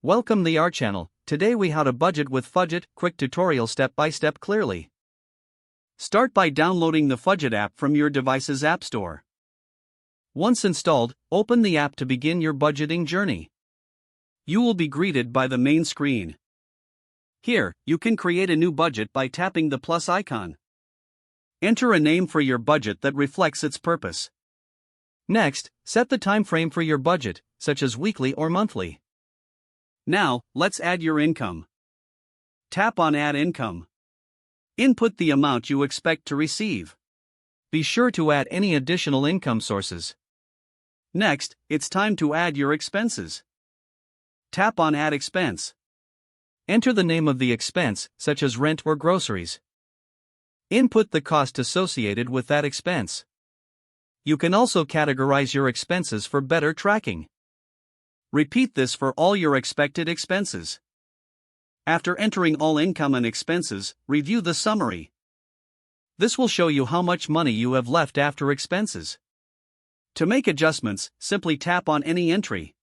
Welcome to our channel. Today we how to budget with Fudget, quick tutorial step by step clearly. Start by downloading the Fudget app from your device's app store. Once installed, open the app to begin your budgeting journey. You will be greeted by the main screen. Here, you can create a new budget by tapping the plus icon. Enter a name for your budget that reflects its purpose. Next, set the time frame for your budget, such as weekly or monthly. Now, let's add your income. Tap on Add Income. Input the amount you expect to receive. Be sure to add any additional income sources. Next, it's time to add your expenses. Tap on Add Expense. Enter the name of the expense, such as rent or groceries. Input the cost associated with that expense. You can also categorize your expenses for better tracking. Repeat this for all your expected expenses. After entering all income and expenses, review the summary. This will show you how much money you have left after expenses. To make adjustments, simply tap on any entry.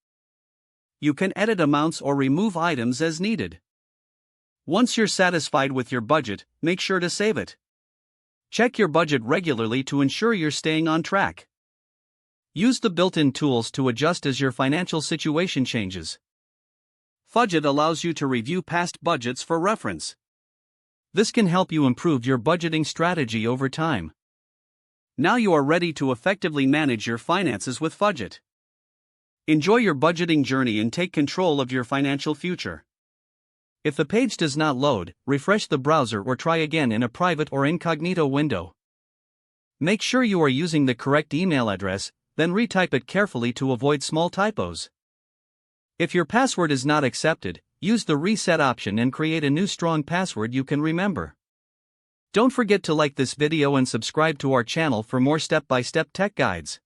You can edit amounts or remove items as needed. Once you're satisfied with your budget, make sure to save it. Check your budget regularly to ensure you're staying on track. Use the built-in tools to adjust as your financial situation changes. Fudget allows you to review past budgets for reference. This can help you improve your budgeting strategy over time. Now you are ready to effectively manage your finances with Fudget. Enjoy your budgeting journey and take control of your financial future. If the page does not load, refresh the browser or try again in a private or incognito window. Make sure you are using the correct email address, then retype it carefully to avoid small typos. If your password is not accepted, use the reset option and create a new strong password you can remember. Don't forget to like this video and subscribe to our channel for more step-by-step tech guides.